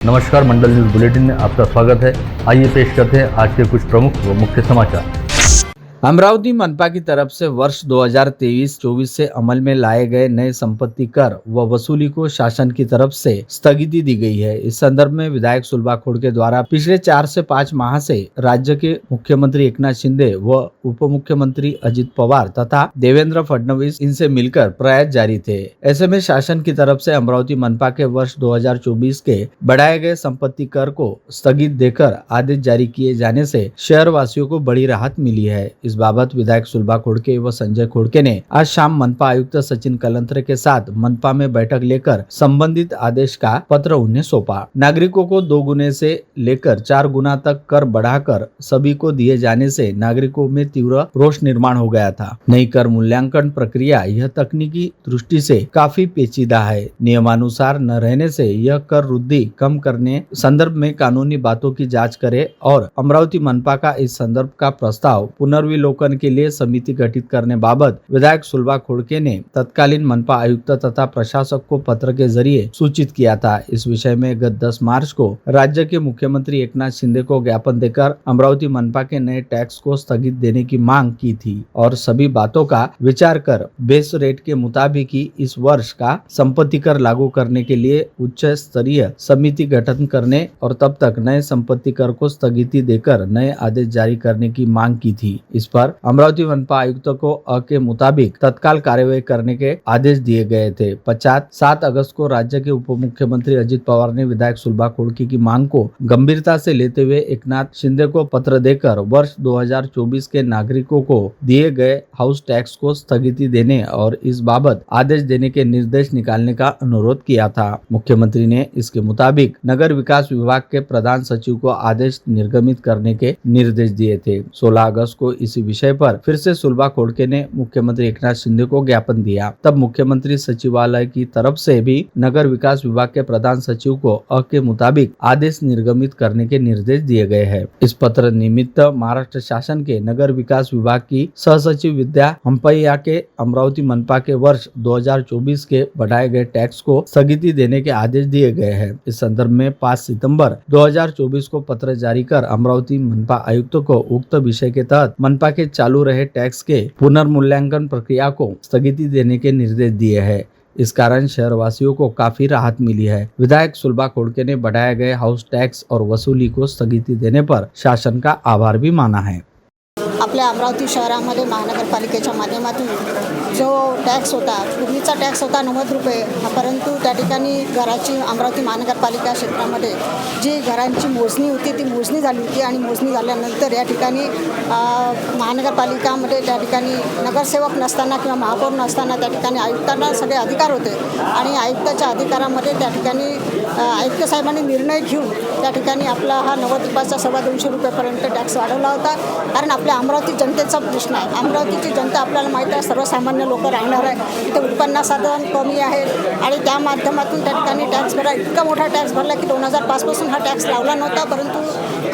नमस्कार, मंडल news bulletin में आपका स्वागत है। आइए पेश करते हैं आज के कुछ प्रमुख व मुख्य समाचार। अमरावती मनपा की तरफ से वर्ष 2023-24 से अमल में लाए गए नए संपत्ति कर व वसूली को शासन की तरफ से स्थगिति दी गई है। इस संदर्भ में विधायक सुलभा खोड़के द्वारा पिछले 4 से 5 माह से राज्य के मुख्यमंत्री एकनाथ शिंदे व उप मुख्यमंत्री अजित पवार तथा देवेंद्र फडणवीस इनसे मिलकर प्रयास जारी थे। ऐसे में शासन की तरफ से अमरावती मनपा के वर्ष 2024 के बढ़ाए गए संपत्ति कर को स्थगित देकर आदेश जारी किए जाने से शहर वासियों को बड़ी राहत मिली है। इस बाबत विधायक सुलभा खोड़के व संजय खोड़के ने आज शाम मनपा आयुक्त सचिन कलंत्रे के साथ मनपा में बैठक लेकर संबंधित आदेश का पत्र उन्हें सौंपा। नागरिकों को 2 गुने से लेकर 4 गुना तक कर बढ़ाकर सभी को दिए जाने से नागरिकों में तीव्र रोष निर्माण हो गया था। नई कर मूल्यांकन प्रक्रिया यह तकनीकी दृष्टि से काफी पेचीदा है। नियमानुसार न रहने से यह कर वृद्धि कम करने संदर्भ में कानूनी बातों की जाँच करे और अमरावती मनपा का इस संदर्भ का प्रस्ताव पुनर्विलोकन के लिए समिति गठित करने बाबत विधायक सुलभा खोड़के ने तत्कालीन मनपा आयुक्त तथा प्रशासक को पत्र के जरिए सूचित किया था। इस विषय में गत 10 मार्च को राज्य के मुख्यमंत्री एकनाथ शिंदे को ज्ञापन देकर अमरावती मनपा के नए टैक्स को स्थगित देने की मांग की थी और सभी बातों का विचार कर बेस रेट के मुताबिक ही इस वर्ष का संपत्ति कर लागू करने के लिए उच्च स्तरीय समिति गठन करने और तब तक नए संपत्ति कर को स्थगिति देकर नए आदेश जारी करने की मांग की थी। इस पर अमरावती मनपा आयुक्त को के मुताबिक तत्काल कार्यवाही करने के आदेश दिए गए थे। 7 अगस्त को राज्य के उप मुख्यमंत्री अजित पवार ने विधायक सुलभा खोड़के की मांग को गंभीरता से लेते हुए एकनाथ शिंदे को पत्र देकर वर्ष 2024 के नागरिकों को दिए गए हाउस टैक्स को स्थगिति देने और इस बाबत आदेश देने के निर्देश निकालने का अनुरोध किया था। मुख्यमंत्री ने इसके मुताबिक नगर विकास विभाग के प्रधान सचिव को आदेश निर्गमित करने के निर्देश दिए थे। 16 अगस्त को इसी विषय पर फिर से सुलभा खोड़के ने मुख्यमंत्री एकनाथ शिंदे को ज्ञापन दिया। तब मुख्यमंत्री सचिवालय की तरफ से भी नगर विकास विभाग के प्रधान सचिव को के मुताबिक आदेश निर्गमित करने के निर्देश दिए गए हैं। इस पत्र निमित्त महाराष्ट्र शासन के नगर विकास विभाग की सहसचिव विद्या हम्पैया के अमरावती मनपा के वर्ष 2024 के बढ़ाए गए टैक्स को स्थगिति देने के आदेश दिए गए हैं। इस संदर्भ में 5 सितंबर 2024 को पत्र जारी कर अमरावती मनपा आयुक्त को उक्त विषय के तहत मनपा के चालू रहे टैक्स के पुनर्मूल्यांकन प्रक्रिया को स्थगिति देने के निर्देश दिए हैं। इस कारण शहरवासियों को काफी राहत मिली है। विधायक सुलभा खोड़के ने बढ़ाए गए हाउस टैक्स और वसूली को स्थगिति देने पर शासन का आभार भी माना है। आपल्या अमरावती शहरामध्ये महानगरपालिकेच्या माध्यमातून जो टॅक्स होता, पूर्वीचा टॅक्स होता 90 रुपये, परंतु त्या ठिकाणी घराची अमरावती महानगरपालिका क्षेत्रामध्ये जी घरांची मोजणी होती ती मोजणी झाली होती आणि मोजणी झाल्यानंतर या ठिकाणी महानगरपालिकामध्ये त्या ठिकाणी नगरसेवक नसताना किंवा महापौर नसताना त्या ठिकाणी आयुक्तांना सगळे अधिकार होते आणि आयुक्ताच्या अधिकारामध्ये त्या ठिकाणी आयुक्त साहेबांनी निर्णय घेऊन त्या ठिकाणी आपला हा 90 रुपयाचा 250 रुपयापर्यंत टॅक्स वाढवला होता। कारण आपल्या अमरावती जनतेचा प्रश्न आहे। अमरावतीची जनता आपल्याला माहीत आहे, सर्वसामान्य लोक राहणार आहे, इथे उत्पन्न साधन कमी आहे आणि त्या माध्यमातून त्या ठिकाणी टॅक्स भरा इतका मोठा टॅक्स भरला की 2005 पासून हा टॅक्स लावला नव्हता, परंतु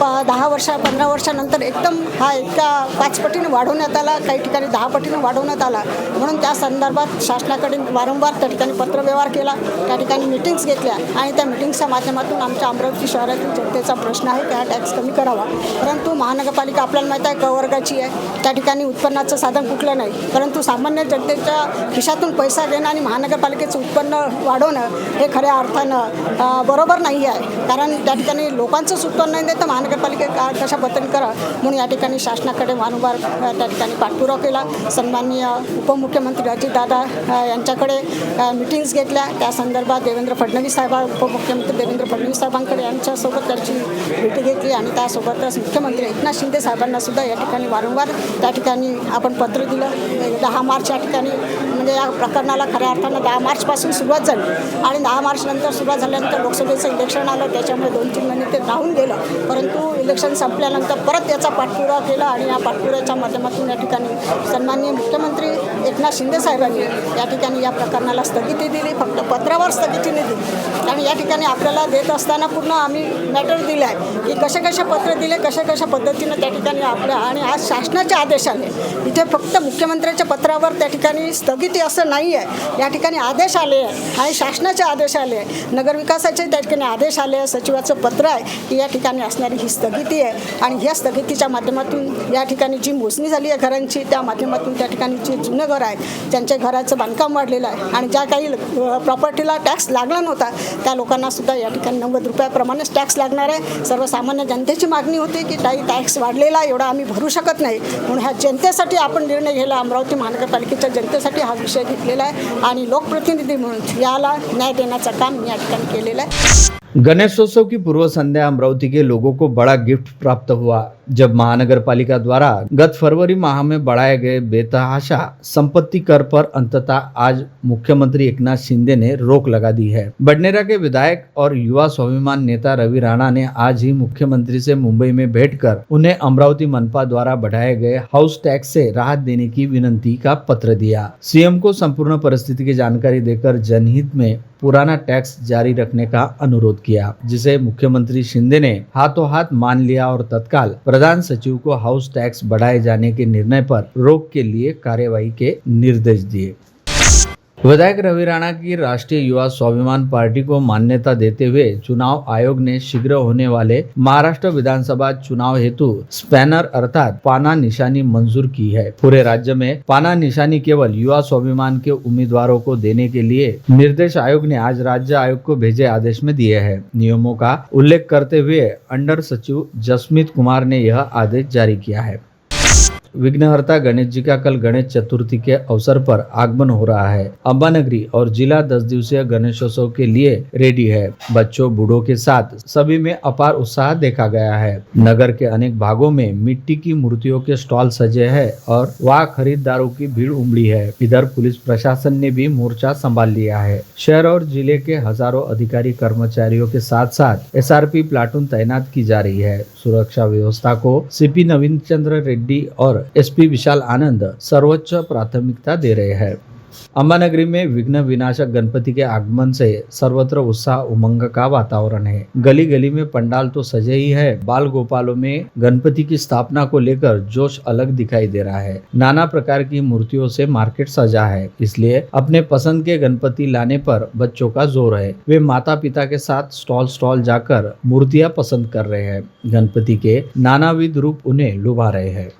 15 वर्षानंतर एकदम हा इतका 5 पटीने वाढवण्यात आला, काही ठिकाणी 10 पटीने वाढवण्यात आला। म्हणून त्या संदर्भात शासनाकडे वारंवार त्या ठिकाणी पत्रव्यवहार केला, त्या ठिकाणी मीटिंग्स घेतल्या आणि त्या मीटिंग्सच्या माध्यमातून आमच्या अमरावती शहरातील जनतेचा प्रश्न आहे त्या टॅक्स कमी करावा। परंतु महानगरपालिका आपल्याला माहीत आहे वर्गाची आहे, त्या ठिकाणी उत्पन्नाचं साधन कुठलं नाही, परंतु सामान्य जनतेच्या खिशातून पैसा घेणं आणि महानगरपालिकेचं उत्पन्न वाढवणं हे खऱ्या अर्थानं बरोबर नाही आहे। कारण त्या ठिकाणी लोकांचंच उत्पन्न नाही देत तर महानगरपालिका कशा पद्धतीने करा, म्हणून या ठिकाणी शासनाकडे वारंवार त्या ठिकाणी पाठपुरावा केला। सन्माननीय उपमुख्यमंत्री अजितदादा यांच्याकडे मीटिंग्स घेतल्या, त्या संदर्भात देवेंद्र फडणवीस साहेब उपमुख्यमंत्री देवेंद्र फडणवीस साहेबांकडे यांच्यासोबत त्यांची भेट घेतली आणि त्यासोबतच मुख्यमंत्री एकनाथ शिंदे साहेबांना सुद्धा या ठिकाणी वारंवार त्या ठिकाणी आपण पत्र दिलं। 10 मार्च या ठिकाणी म्हणजे या प्रकरणाला खऱ्या अर्थानं 10 मार्चपासून सुरुवात झाली आणि 10 मार्च नंतर सुरुवात झाल्यानंतर लोकसभेचं इलेक्शन आलं, त्याच्यामुळे 2-3 महिने ते राहून गेलं, परंतु इलेक्शन संपल्यानंतर परत याचा पाठपुरावा केला आणि या पाठपुराव्याच्या माध्यमातून या ठिकाणी सन्माननीय मुख्यमंत्री एकनाथ शिंदे साहेबांनी या ठिकाणी या प्रकरणाला स्थगिती दिली, फक्त पत्रावर स्थगिती नाही दिली। आणि या ठिकाणी आपल्याला देत असताना पूर्ण आम्ही मॅटर दिले आहे की कशा पत्र दिले, कशा पद्धतीनं त्या ठिकाणी आपल्या आणि आज शासनाचे आदेश आले, इथे फक्त मुख्यमंत्र्यांच्या पत्रावर त्या ठिकाणी स्थगिती संपत्ती असं नाही आहे. या ठिकाणी आदेश आले आहे आणि शासनाचे आदेश आले आहे, नगरविकासाचे त्या ठिकाणी आदेश आले आहे, सचिवाचं पत्र आहे की या ठिकाणी असणारी ही स्थगिती आहे. आणि ह्या स्थगितीच्या माध्यमातून या ठिकाणी जी मोजणी झाली आहे घरांची, त्या माध्यमातून त्या ठिकाणी जे जुनं घर आहे त्यांच्या घराचं बांधकाम वाढलेलं आहे आणि ज्या काही प्रॉपर्टीला टॅक्स लागला नव्हता त्या लोकांना सुद्धा या ठिकाणी 90 रुपयाप्रमाणेच टॅक्स लागणार आहे. सर्वसामान्य जनतेची मागणी होती की काही टॅक्स वाढलेला एवढा आम्ही भरू शकत नाही, म्हणून ह्या जनतेसाठी आपण निर्णय घ्यायला, अमरावती महानगरपालिकेच्या जनतेसाठी हा विषय घेतलेला आहे आणि लोकप्रतिनिधी म्हणून याला न्याय देण्याचं काम मी या ठिकाणी केलेलं आहे. गणेशोत्सव की पूर्व संध्या अमरावती के लोगों को बड़ा गिफ्ट प्राप्त हुआ जब महानगर पालिका द्वारा गत फरवरी माह में बढ़ाए गए बेतहाशा संपत्ति कर पर अंततः आज मुख्यमंत्री एकनाथ शिंदे ने रोक लगा दी है। बडनेरा के विधायक और युवा स्वाभिमान नेता रवि राणा ने आज ही मुख्यमंत्री से मुंबई में भेंटकर उन्हें अमरावती मनपा द्वारा बढ़ाए गए हाउस टैक्स से राहत देने की विनती का पत्र दिया। सीएम को संपूर्ण परिस्थिति की जानकारी देकर जनहित में पुराना टैक्स जारी रखने का अनुरोध किया, जिसे मुख्यमंत्री शिंदे ने हाथों हाथ मान लिया और तत्काल प्रधान सचिव को हाउस टैक्स बढ़ाए जाने के निर्णय पर रोक के लिए कार्यवाही के निर्देश दिए। विधायक रवि राणा की राष्ट्रीय युवा स्वाभिमान पार्टी को मान्यता देते हुए चुनाव आयोग ने शीघ्र होने वाले महाराष्ट्र विधानसभा चुनाव हेतु स्पैनर अर्थात पाना निशानी मंजूर की है। पूरे राज्य में पाना निशानी केवल युवा स्वाभिमान के उम्मीदवारों को देने के लिए निर्देश आयोग ने आज राज्य आयोग को भेजे आदेश में दिए हैं। नियमों का उल्लेख करते हुए अंडर सचिव जसमीत कुमार ने यह आदेश जारी किया है। विघ्नहर्ता गणेश जी का कल गणेश चतुर्थी के अवसर पर आगमन हो रहा है। अंबानगरी और जिला 10 दिवसीय गणेशोत्सव के लिए रेडी है। बच्चों बूढ़ों के साथ सभी में अपार उत्साह देखा गया है। नगर के अनेक भागों में मिट्टी की मूर्तियों के स्टॉल सजे हैं और वहाँ खरीदारों की भीड़ उमड़ी है। इधर पुलिस प्रशासन ने भी मोर्चा संभाल लिया है। शहर और जिले के हजारों अधिकारी कर्मचारियों के साथ साथ एसआरपी प्लाटून तैनात की जा रही है। सुरक्षा व्यवस्था को सीपी नवीन चंद्र रेड्डी और एसपी विशाल आनंद सर्वोच्च प्राथमिकता दे रहे हैं। अंबानगरी में विघ्न विनाशक गणपति के आगमन से सर्वत्र उत्साह उमंग का वातावरण है। गली गली में पंडाल तो सजे ही है, बाल गोपालों में गणपति की स्थापना को लेकर जोश अलग दिखाई दे रहा है। नाना प्रकार की मूर्तियों से मार्केट सजा है, इसलिए अपने पसंद के गणपति लाने पर बच्चों का जोर है। वे माता पिता के साथ स्टॉल जाकर मूर्तियां पसंद कर रहे हैं। गणपति के नानाविध रूप उन्हें लुभा रहे हैं।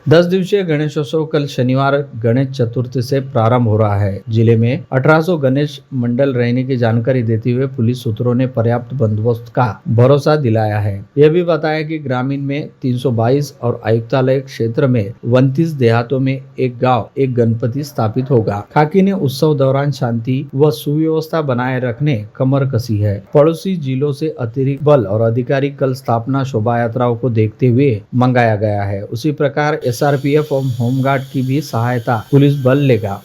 10 दिवसीय गणेशोत्सव कल शनिवार गणेश चतुर्थी से प्रारंभ हो रहा है। जिले में 1800 गणेश मंडल रहने की जानकारी देते हुए पुलिस सूत्रों ने पर्याप्त बंदोबस्त का भरोसा दिलाया है। यह भी बताया कि ग्रामीण में 322 और आयुक्तालय क्षेत्र में 29 देहातों में एक गांव एक गणपति स्थापित होगा। खाकी ने उत्सव दौरान शांति व सुव्यवस्था बनाए रखने कमर कसी है। पड़ोसी जिलों से अतिरिक्त बल और अधिकारी कल स्थापना शोभा यात्राओं को देखते हुए मंगाया गया है। उसी प्रकार एसआरपीएफ और होमगार्ड की भी सहायता पुलिस बल लेगा।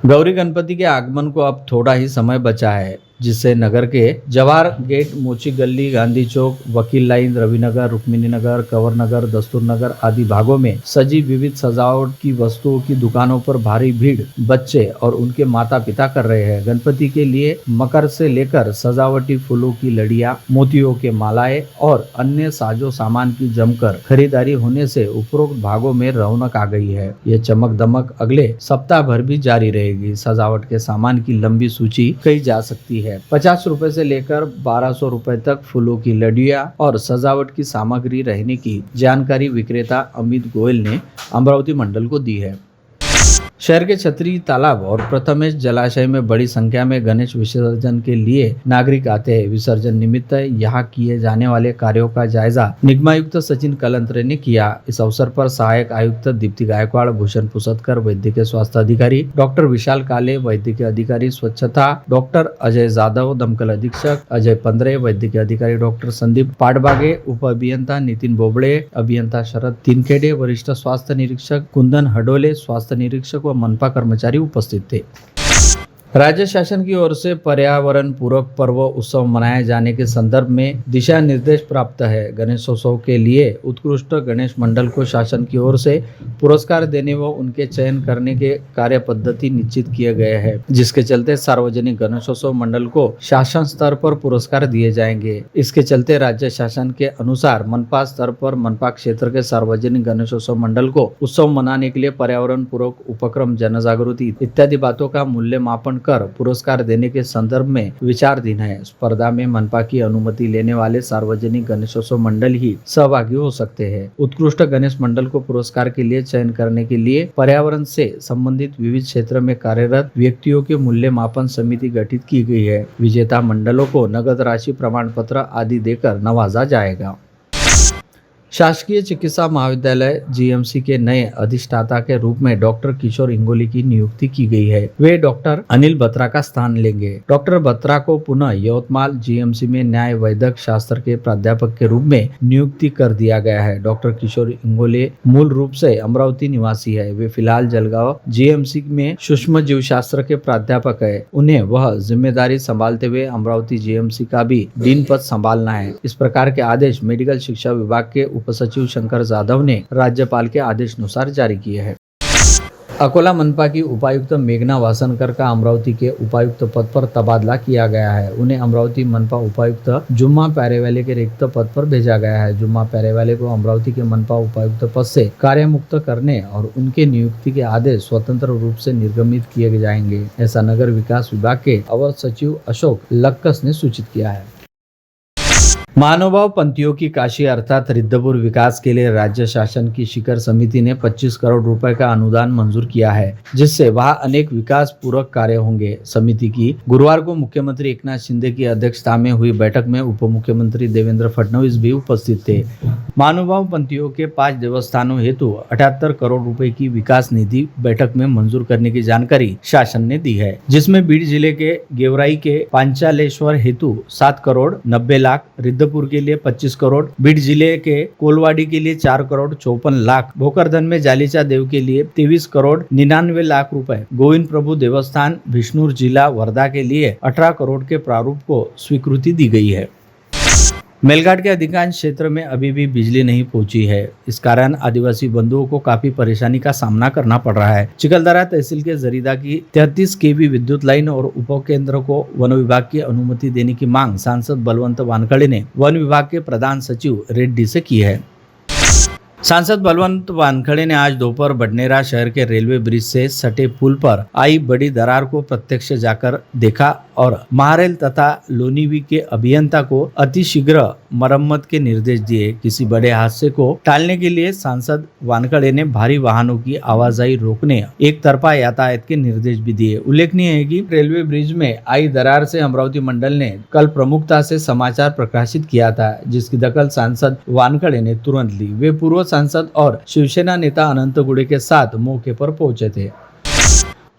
गौरी गणपति के आगमन को अब थोड़ा ही समय बचा है, जिससे नगर के जवाहर गेट, मोची गली, गांधी चौक, वकील लाइन, रविनगर, रुक्मिणी नगर, कंवर नगर, दस्तूर नगर आदि भागों में सजी विविध सजावट की वस्तुओं की दुकानों पर भारी भीड़ बच्चे और उनके माता पिता कर रहे हैं। गणपति के लिए मकर से लेकर सजावटी फूलों की लड़ियां, मोतियों के मालाएं और अन्य साजो सामान की जमकर खरीदारी होने से उपरोक्त भागों में रौनक आ गई है। ये चमक दमक अगले सप्ताह भर भी जारी रहेगी। सजावट के सामान की लंबी सूची कही जा सकती है। 50 रुपए से लेकर 1200 रुपए तक फूलों की लड़ियां और सजावट की सामग्री रहने की जानकारी विक्रेता अमित गोयल ने अमरावती मंडल को दी है। शहर के छतरी तालाब और प्रथमेश जलाशय में बड़ी संख्या में गणेश विसर्जन के लिए नागरिक आते हैं। विसर्जन निमित्त यहाँ किए जाने वाले कार्यों का जायजा निगमायुक्त सचिन कलंत्रे ने किया। इस अवसर पर सहायक आयुक्त दीप्ति गायकवाड़, भूषण पुसतकर, वैद्यकीय स्वास्थ्य अधिकारी डॉक्टर विशाल काले, वैद्यकीय अधिकारी स्वच्छता डॉक्टर अजय जाधव, दमकल अधीक्षक अजय पंद्रे, वैद्यकीय अधिकारी डॉक्टर संदीप पाटबागे, उप अभियंता नितिन बोबड़े, अभियंता शरद तिनखेडे, वरिष्ठ स्वास्थ्य निरीक्षक कुंदन हडोले, स्वास्थ्य निरीक्षक व मनपा कर्मचारी उपस्थित थे। राज्य शासन की ओर से पर्यावरण पूरक पर्व उत्सव मनाए जाने के संदर्भ में दिशा निर्देश प्राप्त है। गणेशोत्सव के लिए उत्कृष्ट गणेश मंडल को शासन की ओर से पुरस्कार देने व उनके चयन करने के कार्य पद्धति निश्चित किए गए हैं, जिसके चलते सार्वजनिक गणेशोत्सव मंडल को शासन स्तर पर पुरस्कार दिए जाएंगे। इसके चलते राज्य शासन के अनुसार मनपा स्तर पर मनपा क्षेत्र के सार्वजनिक गणेशोत्सव मंडल को उत्सव मनाने के लिए पर्यावरण पूरक उपक्रम, जनजागृति इत्यादि बातों का मूल्यमापन कर पुरस्कार देने के संदर्भ में विचाराधीन है। स्पर्धा में मनपा की अनुमति लेने वाले सार्वजनिक गणेशोत्सव मंडल ही सहभागी हो सकते हैं। उत्कृष्ट गणेश मंडल को पुरस्कार के लिए चयन करने के लिए पर्यावरण से संबंधित विविध क्षेत्र में कार्यरत व्यक्तियों के मूल्यमापन समिति गठित की गई है। विजेता मंडलों को नगद राशि, प्रमाण पत्र आदि देकर नवाजा जाएगा। शासकीय चिकित्सा महाविद्यालय जीएमसी के नए अधिष्ठाता के रूप में डॉक्टर किशोर इंगोली की नियुक्ति की गई है। वे डॉक्टर अनिल बत्रा का स्थान लेंगे। डॉक्टर बत्रा को पुनः यवतमाल जीएमसी में न्याय वैद्यक शास्त्र के प्राध्यापक के रूप में नियुक्ति कर दिया गया है। डॉक्टर किशोर इंगोले मूल रूप से अमरावती निवासी है। वे फिलहाल जलगांव जीएमसी में सूक्ष्म जीव शास्त्र के प्राध्यापक है। उन्हें वह जिम्मेदारी संभालते हुए अमरावती जीएमसी का भी डीन पद संभालना है। इस प्रकार के आदेश मेडिकल शिक्षा विभाग के उप सचिव शंकर जाधव ने राज्यपाल के आदेशानुसार जारी किए हैं। अकोला मनपा की उपायुक्त मेघना वासनकर का अमरावती के उपायुक्त पद पर तबादला किया गया है। उन्हें अमरावती मनपा उपायुक्त जुम्मा पैरेवाले के रिक्त पद पर भेजा गया है। जुम्मा पैरेवाले को अमरावती के मनपा उपायुक्त पद से कार्यमुक्त करने और उनके नियुक्ति के आदेश स्वतंत्र रूप से निर्गमित किए जाएंगे, ऐसा नगर विकास विभाग के अवर सचिव अशोक लक्कस ने सूचित किया है। महानुभाव पंथियों की काशी अर्थात रिद्धपुर विकास के लिए राज्य शासन की शिखर समिति ने 25 करोड़ रुपए का अनुदान मंजूर किया है, जिससे वहां अनेक विकास पूरक कार्य होंगे। समिति की गुरुवार को मुख्यमंत्री एकनाथ शिंदे की अध्यक्षता में हुई बैठक में उप मुख्यमंत्री देवेंद्र फडणवीस भी उपस्थित थे। महानुभाव पंथियों के 5 देवस्थानों हेतु 78 करोड़ रुपए की विकास निधि बैठक में मंजूर करने की जानकारी शासन ने दी है, जिसमें बीड जिले के गेवराई के पांचालेश्वर हेतु 7 करोड़ 90 लाख, रिद्धपुर के लिए 25 करोड़, बीड जिले के कोलवाड़ी के लिए 4 करोड़ 54 लाख, भोकरदन में जालीचा देव के लिए 23 करोड़ 99 लाख रुपए, गोविंद प्रभु देवस्थान बिष्णुर जिला वर्धा के लिए 18 करोड़ के प्रारूप को स्वीकृति दी गई है। मेलघाट के अधिकांश क्षेत्र में अभी भी बिजली नहीं पहुंची है। इस कारण आदिवासी बंधुओं को काफी परेशानी का सामना करना पड़ रहा है। चिखलदरा तहसील के जरीदा की 33 केवी विद्युत लाइन और उपकेंद्र को वन विभाग की अनुमति देने की मांग सांसद बलवंत वानखड़े ने वन विभाग के प्रधान सचिव रेड्डी से की है। सांसद बलवंत वानखड़े ने आज दोपहर बडनेरा शहर के रेलवे ब्रिज से सटे पुल पर आई बड़ी दरार को प्रत्यक्ष जाकर देखा और महारेल तथा लोनीवी के अभियंता को अतिशीघ्र मरम्मत के निर्देश दिए। किसी बड़े हादसे को टालने के लिए सांसद वानखड़े ने भारी वाहनों की आवाजाही रोकने, एक तरफा यातायात के निर्देश भी दिए। उल्लेखनीय है कि रेलवे ब्रिज में आई दरार से अमरावती मंडल ने कल प्रमुखता से समाचार प्रकाशित किया था, जिसकी दखल सांसद वानखड़े ने तुरंत ली। वे पूर्व सांसद और शिवसेना नेता अनंत गुड़े के साथ मौके पर पहुंचे थे।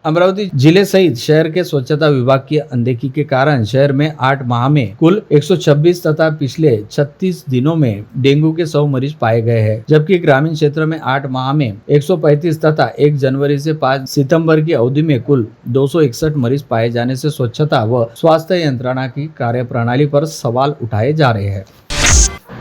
अमरावती जिले सहित शहर के स्वच्छता विभाग की अनदेखी के कारण शहर में 8 माह में कुल 126 तथा पिछले 36 दिनों में डेंगू के 100 मरीज पाए गए हैं, जबकि ग्रामीण क्षेत्र में 8 माह में 135 तथा 1 जनवरी से 5 सितंबर की अवधि में कुल 261 मरीज पाए जाने से स्वच्छता व स्वास्थ्य यंत्रणा की कार्यप्रणाली पर सवाल उठाए जा रहे हैं।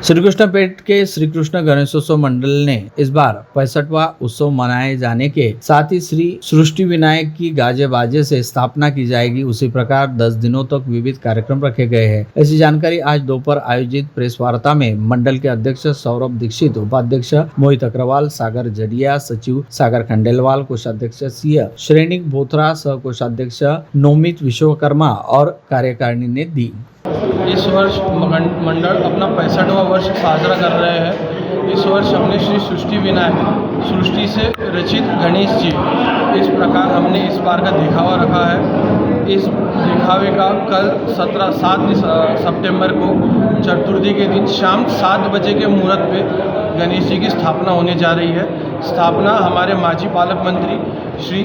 श्रीकृष्णपेट के श्रीकृष्ण गणेशोत्सव मंडल ने इस बार 65वां उत्सव मनाए जाने के साथ ही श्री सृष्टि विनायक की गाजे बाजे से स्थापना की जाएगी। उसी प्रकार 10 दिनों तक विविध कार्यक्रम रखे गए हैं। ऐसी जानकारी आज दोपहर आयोजित प्रेस वार्ता में मंडल के अध्यक्ष सौरभ दीक्षित, उपाध्यक्ष मोहित अग्रवाल, सागर जडिया, सचिव सागर खंडेलवाल, कोषाध्यक्ष सिंह श्रेणिक बोथरा, सह कोषाध्यक्ष नोमित विश्वकर्मा और कार्यकारिणी ने दी। इस वर्ष मंडल अपना 65वां वर्ष साजरा कर रहे हैं। इस वर्ष हमने श्री सृष्टि विनायक, सृष्टि से रचित गणेश जी, इस प्रकार हमने इस बार का दिखावा रखा है। इस दिखावे का कल 7 सितंबर को चतुर्थी के दिन शाम 7 बजे के मुहूर्त पे गणेश जी की स्थापना होने जा रही है। स्थापना हमारे माजी पालक मंत्री श्री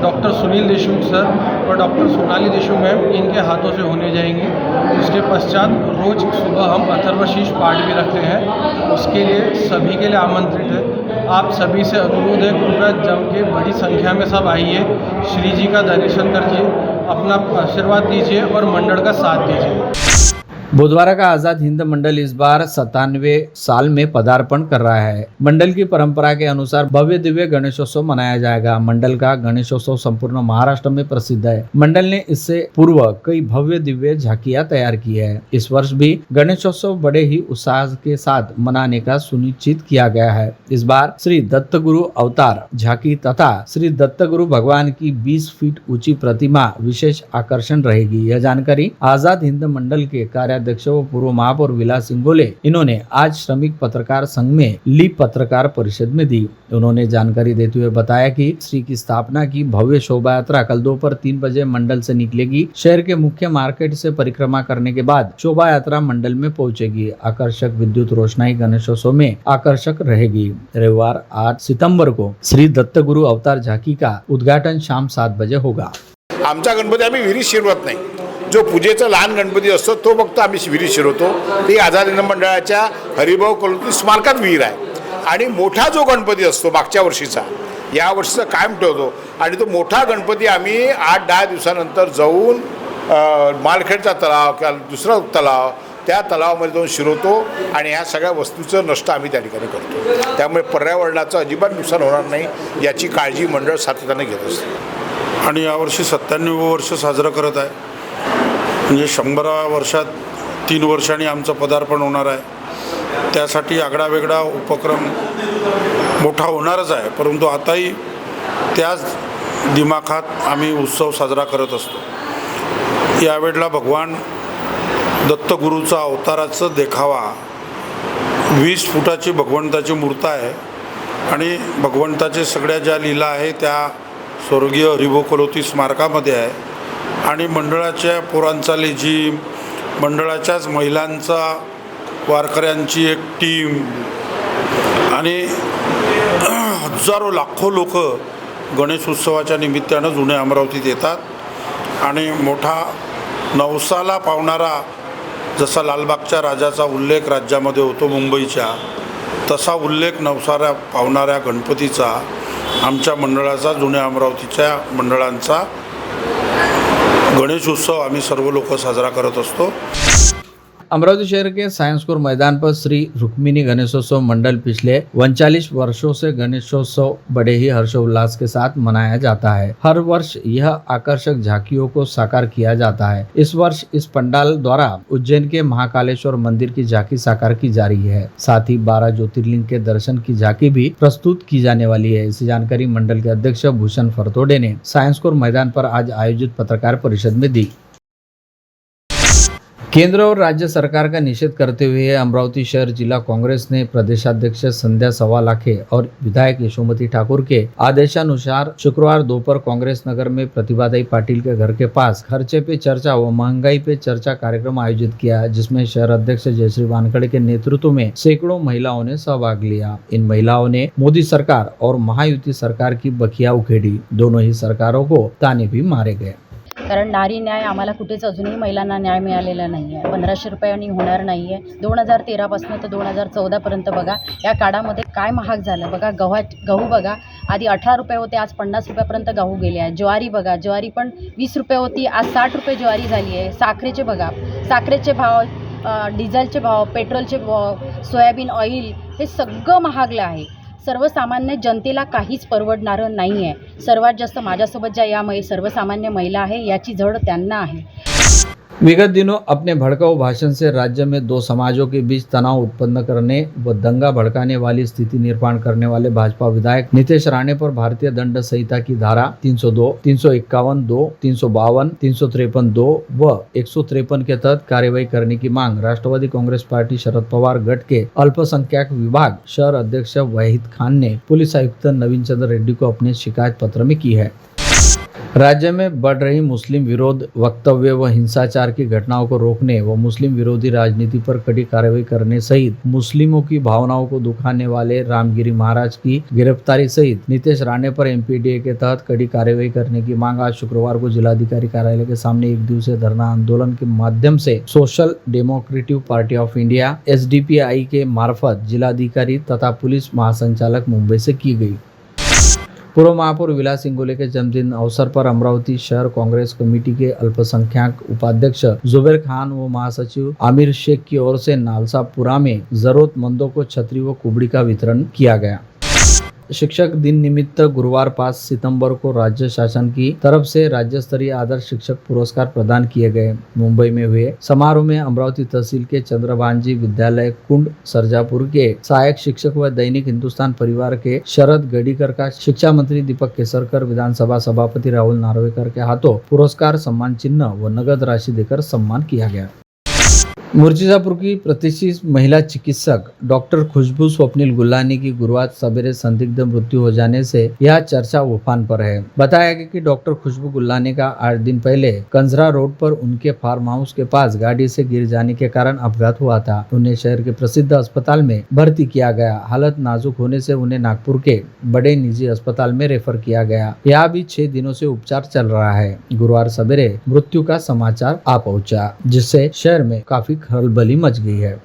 डॉक्टर सुनील देशमुख सर और डॉक्टर सोनाली देशमुख मैम इनके हाथों से होने जाएंगी। उसके पश्चात रोज़ सुबह हम अथर्वशीष पाठ भी रखते हैं, उसके लिए सभी के लिए आमंत्रित है। आप सभी से अनुरोध है, कृपया जम के बड़ी संख्या में सब आइए, श्री जी का दर्शन करिए, अपना आशीर्वाद दीजिए और मंडल का साथ दीजिए। बुधवार का आजाद हिंद मंडल इस बार 97वें साल में पदार्पण कर रहा है। मंडल की परंपरा के अनुसार भव्य दिव्य गणेशोत्सव मनाया जाएगा। मंडल का गणेशोत्सव संपूर्ण महाराष्ट्र में प्रसिद्ध है। मंडल ने इससे पूर्व कई भव्य दिव्य झांकियां तैयार की है। इस वर्ष भी गणेशोत्सव बड़े ही उत्साह के साथ मनाने का सुनिश्चित किया गया है। इस बार श्री दत्तगुरु अवतार झांकी तथा श्री दत्तगुरु भगवान की 20 फीट ऊंची प्रतिमा विशेष आकर्षण रहेगी। यह जानकारी आजाद हिंद मंडल के कार्याध्यक्ष व पूर्व महापौर विलास सिंगोले इन्होंने आज श्रमिक पत्रकार संघ में ली पत्रकार परिषद में दी। उन्होंने जानकारी देते हुए बताया कि श्री की स्थापना की भव्य शोभा यात्रा कल दोपहर 3 बजे मंडल से निकलेगी। शहर के मुख्य मार्केट से परिक्रमा करने के बाद शोभा यात्रा मंडल में पहुंचेगी। आकर्षक विद्युत रोशनाई गणेशोत्सव में आकर्षक रहेगी। रविवार 8 सितंबर को श्री दत्तगुरु अवतार झांकी का उद्घाटन शाम 7 बजे होगा। आमचा गणपती आम्ही विहिरीत शिरवत नाही। जो पूजेचा लहान गणपती असतो तो फक्त आम्ही विहिरीत शिरवतो। ती आझाद हिंद मंडळाच्या हरिभाऊ कलोनी स्मारकात विहीर आहे। आणि मोठा जो गणपती असतो मागच्या वर्षीचा या वर्षीचा कायम ठेवतो आणि तो मोठा गणपती आम्ही 8-10 दिवसानंतर जाऊन मालखेडचा तलाव किंवा दुसरा तलाव त्या तलावामध्ये जाऊन शिरवतो आणि ह्या सगळ्या वस्तूचं नष्ट आम्ही त्या ठिकाणी करतो। त्यामुळे पर्यावरणाचं अजिबात नुकसान होणार नाही याची काळजी मंडळ सातत्याने घेत असते। आणि यावर्षी 97 वर्ष साजरं करत आहे। म्हणजे 100 वर्षात 3 वर्षांनी आमचं पदार्पण होणार आहे। त्यासाठी आगळा वेगळा उपक्रम मोठा होणारच आहे, परंतु आताही त्याच दिमाखात आम्ही उत्सव साजरा करत असतो। यावेळेला भगवान दत्तगुरूचा अवताराचं देखावा 20 फुटाची भगवंताची मूर्ती आहे आणि भगवंताचे सगळ्या ज्या लीला आहे त्या स्वर्गीय हरिभाऊ कलोती स्मारकामध्ये आहे। आणि मंडळाच्या पोरांचा लेझिम, मंडळाच्याच महिलांचा वारकऱ्यांची एक टीम आणि हजारो लाखो लोक गणेश उत्सवाच्या निमित्तानं जुने अमरावतीत येतात आणि मोठा नवसाला पावणारा जसा लालबागच्या राजाचा उल्लेख राज्यामध्ये होतो मुंबईच्या, तसा उल्लेख नवसाला पावणाऱ्या गणपतीचा आमच्या मंडळाचा जुन्या अमरावतीच्या मंडळांचा गणेश उत्सव आम्ही सर्व लोक साजरा करत असतो। अमरावती शहर के साइंसपुर मैदान पर श्री रुक्मिणी गणेशोत्सव मंडल पिछले 39 वर्षों से गणेशोत्सव बड़े ही हर्षोल्लास के साथ मनाया जाता है। हर वर्ष यह आकर्षक झांकियों को साकार किया जाता है। इस वर्ष इस पंडाल द्वारा उज्जैन के महाकालेश्वर मंदिर की झांकी साकार की जा रही है। साथ ही 12 ज्योतिर्लिंग के दर्शन की झांकी भी प्रस्तुत की जाने वाली है। इसी जानकारी मंडल के अध्यक्ष भूषण फरतोडे ने साइंसपुर मैदान पर आज आयोजित पत्रकार परिषद में दी। केंद्र और राज्य सरकार का निषेध करते हुए अमरावती शहर जिला कांग्रेस ने प्रदेशाध्यक्ष संध्या सवालाखे और विधायक यशोमती ठाकुर के आदेशानुसार शुक्रवार दोपहर कांग्रेस नगर में प्रतिभादाई पाटिल के घर के पास खर्चे पे चर्चा व महंगाई पे चर्चा कार्यक्रम आयोजित किया, जिसमें शहर अध्यक्ष जयश्री वानखड़े के नेतृत्व में सैकड़ों महिलाओं ने सहभाग लिया। इन महिलाओं ने मोदी सरकार और महायुति सरकार की बखिया उखेड़ी। दोनों ही सरकारों को ताने भी मारे गए। कारण नारी न्याय आम्हाला कुठेच अजूनही महिलांना न्याय मिळालेला नाही आहे। 1500 रुपयांनी होणार नाही आहे। 2013 पासून तर 2014 पर्यंत बघा या काळामध्ये काय महाग झालं बघा। गहू बघा आधी 18 रुपये होते, आज 50 रुपयापर्यंत गहू गेले आहे। ज्वारी बघा, ज्वारी पण 20 रुपये होती, आज 60 रुपये ज्वारी झाली आहे। साखरेचे बघा, साखरेचे भाव, डिझेलचे भाव, पेट्रोलचे भाव, सोयाबीन ऑइल हे सगळं महागलं आहे। सर्वसामान्य जनतेला काहीच परवडणारं नाही आहे। सर्वात जास्त माझ्यासोबत ज्या या सर्वसामान्य महिला आहे याची झड त्यांना आहे। विगत दिनों अपने भड़काऊ भाषण से राज्य में दो समाजों के बीच तनाव उत्पन्न करने व दंगा भड़काने वाली स्थिति निर्माण करने वाले भाजपा विधायक नितेश राणे पर भारतीय दंड संहिता की धारा 302, 351(2), 352, 353(2) व 153 के तहत कार्यवाही करने की मांग राष्ट्रवादी कांग्रेस पार्टी शरद पवार गट के अल्पसंख्यक विभाग शहर अध्यक्ष वहीद खान ने पुलिस आयुक्त नवीन चंद्र रेड्डी को अपने शिकायत पत्र में की है। राज्य में बढ़ रही मुस्लिम विरोध वक्तव्य व हिंसाचार की घटनाओं को रोकने व मुस्लिम विरोधी राजनीति पर कड़ी कार्रवाई करने सहित मुस्लिमों की भावनाओं को दुखाने वाले रामगिरी महाराज की गिरफ्तारी सहित नीतीश राणे पर एमपीडीए के तहत कड़ी कार्रवाई करने की मांग आज शुक्रवार को जिलाधिकारी कार्यालय के सामने एक दिवसीय धरना आंदोलन के माध्यम से social democratic party of India SDPI के मार्फत जिलाधिकारी तथा पुलिस महासंचालक मुंबई से की गई। पूर्व महापौर विलास इंगोले के जन्मदिन अवसर पर अमरावती शहर कांग्रेस कमेटी के अल्पसंख्यक उपाध्यक्ष जुबेर खान व महासचिव आमिर शेख की ओर से नालसापुरा में जरूरतमंदों को छतरी व कुबड़ी का वितरण किया गया। शिक्षक दिन निमित्त गुरुवार 5 सितंबर को राज्य शासन की तरफ से राज्य स्तरीय आदर्श शिक्षक पुरस्कार प्रदान किए गए। मुंबई में हुए समारोह में अमरावती तहसील के चंद्रभानजी विद्यालय कुंड सरजापुर के सहायक शिक्षक व दैनिक हिंदुस्तान परिवार के शरद गडीकर का शिक्षा मंत्री दीपक केसरकर, विधानसभा सभापति राहुल नार्वेकर के हाथों पुरस्कार, सम्मान चिन्ह व नगद राशि देकर सम्मान किया गया। मुर्शिदापुर की प्रतिष्ठित महिला चिकित्सक डॉक्टर खुशबू स्वप्निल गुल्लानी की गुरुवार सवेरे संदिग्ध मृत्यु हो जाने से यह चर्चा उफान पर है। बताया गया कि डॉक्टर खुशबू गुल्लानी का 8 दिन पहले कंजरा रोड पर उनके फार्म हाउस के पास गाड़ी से गिर जाने के कारण अपघात हुआ था। उन्हें शहर के प्रसिद्ध अस्पताल में भर्ती किया गया। हालत नाजुक होने से उन्हें नागपुर के बड़े निजी अस्पताल में रेफर किया गया। यहाँ भी 6 दिनों से उपचार चल रहा है। गुरुवार सवेरे मृत्यु का समाचार आ पहुंचा, जिससे शहर में काफी खलबली मच गई है।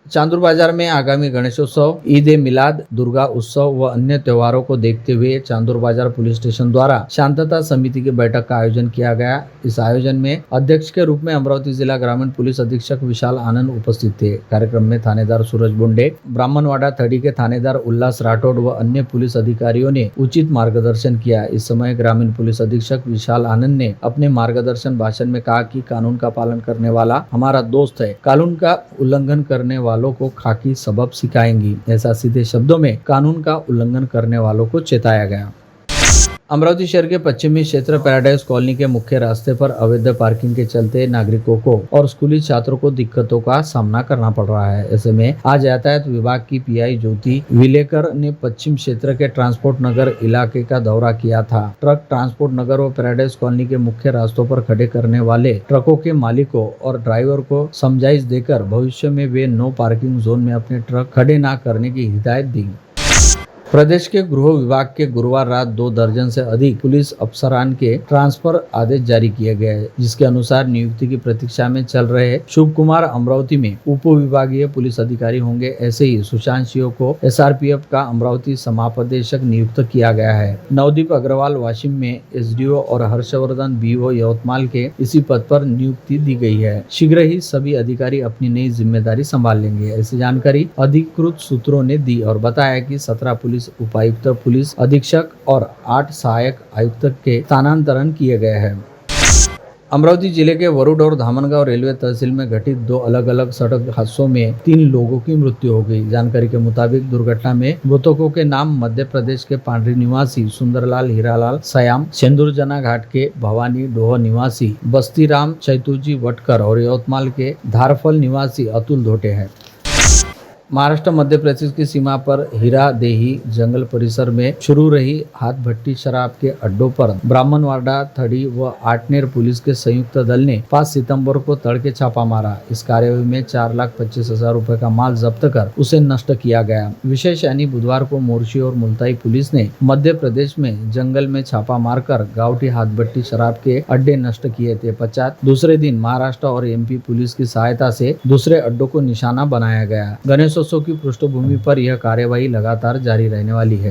चांदूर बाजार में आगामी गणेशोत्सव, ईद ए मिलाद, दुर्गा उत्सव व अन्य त्योहारों को देखते हुए चांदूर बाजार पुलिस स्टेशन द्वारा शांतता समिति की बैठक का आयोजन किया गया। इस आयोजन में अध्यक्ष के रूप में अमरावती जिला ग्रामीण पुलिस अधीक्षक विशाल आनंद उपस्थित थे। कार्यक्रम में थानेदार सूरज बुंडे, ब्राह्मणवाड़ा थड़ी के थानेदार उल्लास राठौड़ व अन्य पुलिस अधिकारियों ने उचित मार्गदर्शन किया। इस समय ग्रामीण पुलिस अधीक्षक विशाल आनंद ने अपने मार्गदर्शन भाषण में कहा कि कानून का पालन करने वाला हमारा दोस्त है, कानून का उल्लंघन करने वालों को खाकी सबक सिखाएंगी। ऐसा सीधे शब्दों में कानून का उल्लंघन करने वालों को चेताया गया। अमरावती शहर के पश्चिमी क्षेत्र पैराडाइज कॉलोनी के मुख्य रास्ते पर अवैध पार्किंग के चलते नागरिकों को और स्कूली छात्रों को दिक्कतों का सामना करना पड़ रहा है। ऐसे में आज यातायात विभाग की PI ज्योति विलेकर ने पश्चिम क्षेत्र के ट्रांसपोर्ट नगर इलाके का दौरा किया था। ट्रक ट्रांसपोर्ट नगर व पैराडाइज कॉलोनी के मुख्य रास्तों पर खड़े करने वाले ट्रकों के मालिकों और ड्राइवर को समझाइश देकर भविष्य में वे नो पार्किंग जोन में अपने ट्रक खड़े न करने की हिदायत दी। प्रदेश के गृह विभाग के गुरुवार रात 2 दर्जन से अधिक पुलिस अफसरान के ट्रांसफर आदेश जारी किए गए, जिसके अनुसार नियुक्ति की प्रतीक्षा में चल रहे शुभ कुमार अमरावती में उप विभागीय पुलिस अधिकारी होंगे। ऐसे ही सुशांत सिंह को SRPF का अमरावती समापदेशक नियुक्त किया गया है। नवदीप अग्रवाल वाशिम में SDO और हर्षवर्धन BO यवतमाल के इसी पद पर नियुक्ति दी गई है। शीघ्र ही सभी अधिकारी अपनी नई जिम्मेदारी संभाल लेंगे। ऐसी जानकारी अधिकृत सूत्रों ने दी और बताया कि 17 पुलिस उपायुक्त, पुलिस अधीक्षक और 8 सहायक आयुक्त के स्थानांतरण किए गए हैं। अमरावती जिले के वरुड और धामनगांव रेलवे तहसील में घटित 2 अलग अलग सड़क हादसों में 3 लोगों की मृत्यु हो गई। जानकारी के मुताबिक दुर्घटना में मृतकों के नाम मध्य प्रदेश के पांडरी निवासी सुंदरलाल हीरालाल सयाम, सेंदुरजना घाट के भवानी डोह निवासी बस्तीराम चैतुजी वटकर और यवतमाल के धारफल निवासी अतुल धोटे हैं। महाराष्ट्र मध्य प्रदेश की सीमा पर हीरा देही जंगल परिसर में शुरू रही हाथ भट्टी शराब के अड्डों पर ब्राह्मणवाड़ा थड़ी व आटनेर पुलिस के संयुक्त दल ने 5 सितंबर को तड़के छापा मारा। इस कार्यवाही में 4,25,000 रुपए का माल जब्त कर उसे नष्ट किया गया। विशेष यानी बुधवार को मोर्शी और मुल्ताई पुलिस ने मध्य प्रदेश में जंगल में छापा मारकर गावठी हाथ भट्टी शराब के अड्डे नष्ट किए थे। पश्चात दूसरे दिन महाराष्ट्र और MP पुलिस की सहायता से दूसरे अड्डों को निशाना बनाया गया। गणेशोत्सव की पृष्ठभूमि पर यह कार्यवाही लगातार जारी रहने वाली है।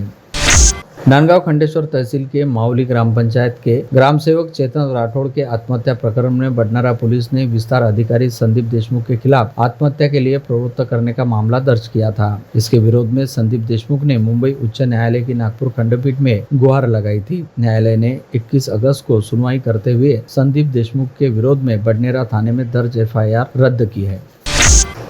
नांदगांव खंडेश्वर तहसील के मावली ग्राम पंचायत के ग्राम सेवक चेतन राठौड़ के आत्महत्या प्रकरण में बडनारा पुलिस ने विस्तार अधिकारी संदीप देशमुख के खिलाफ आत्महत्या के लिए प्रवृत्त करने का मामला दर्ज किया था। इसके विरोध में संदीप देशमुख ने मुंबई उच्च न्यायालय की नागपुर खंडपीठ में गुहार लगाई थी। न्यायालय ने 21 अगस्त को सुनवाई करते हुए संदीप देशमुख के विरोध में बडनेरा थाने में दर्ज FIR रद्द की है।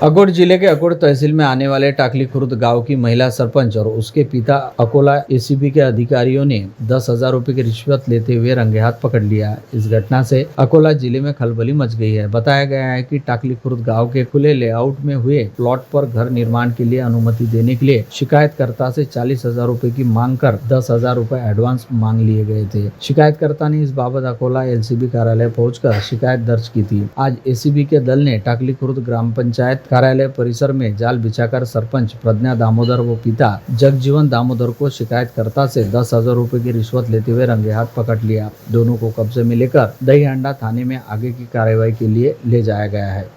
अकोट जिले के अकोट तहसील में आने वाले टाकली खुर्द गांव की महिला सरपंच और उसके पिता अकोला एसीबी के अधिकारियों ने 10,000 रुपए की रिश्वत लेते हुए रंगे हाथ पकड़ लिया। इस घटना से अकोला जिले में खलबली मच गई है। बताया गया है कि टाकली खुर्द गांव के खुले लेआउट में हुए प्लॉट पर घर निर्माण के लिए अनुमति देने के लिए शिकायतकर्ता से 40,000 रुपए की मांग कर 10,000 रुपए एडवांस मांग लिए गए थे। शिकायतकर्ता ने इस बाबत अकोला एलसीबी कार्यालय पहुंचकर शिकायत दर्ज की थी। आज एसीबी के दल ने टाकली खुर्द ग्राम पंचायत कार्यालय परिसर में जाल बिछाकर सरपंच प्रज्ञा दामोदर व पिता जगजीवन दामोदर को शिकायतकर्ता से 10,000 रुपए की रिश्वत लेते हुए रंगे हाथ पकड़ लिया। दोनों को कब्जे में लेकर दहीहांडा थाने में आगे की कार्रवाई के लिए ले जाया गया है।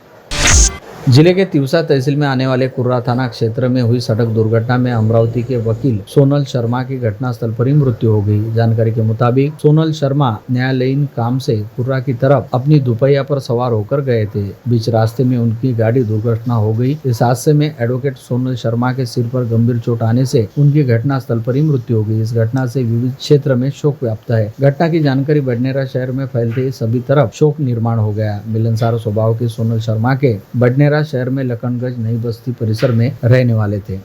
जिले के तिवसा तहसील में आने वाले कुर्रा थाना क्षेत्र में हुई सड़क दुर्घटना में अमरावती के वकील सोनल शर्मा की घटनास्थल पर ही मृत्यु हो गई। जानकारी के मुताबिक सोनल शर्मा न्यायालयीन काम से कुर्रा की तरफ अपनी दुपहिया पर सवार होकर गए थे। बीच रास्ते में उनकी गाड़ी दुर्घटना हो गई। इस हादसे में एडवोकेट सोनल शर्मा के सिर पर गंभीर चोट आने से उनकी घटनास्थल पर ही मृत्यु हो गई। इस घटना से विविध क्षेत्र में शोक व्याप्त है। घटना की जानकारी बडनेरा शहर में फैलते ही सभी तरफ शोक निर्माण हो गया। मिलनसार स्वभाव के सोनल शर्मा के बडनेरा शहर में लखनगंज नई बस्ती परिसर में रहने वाले थे।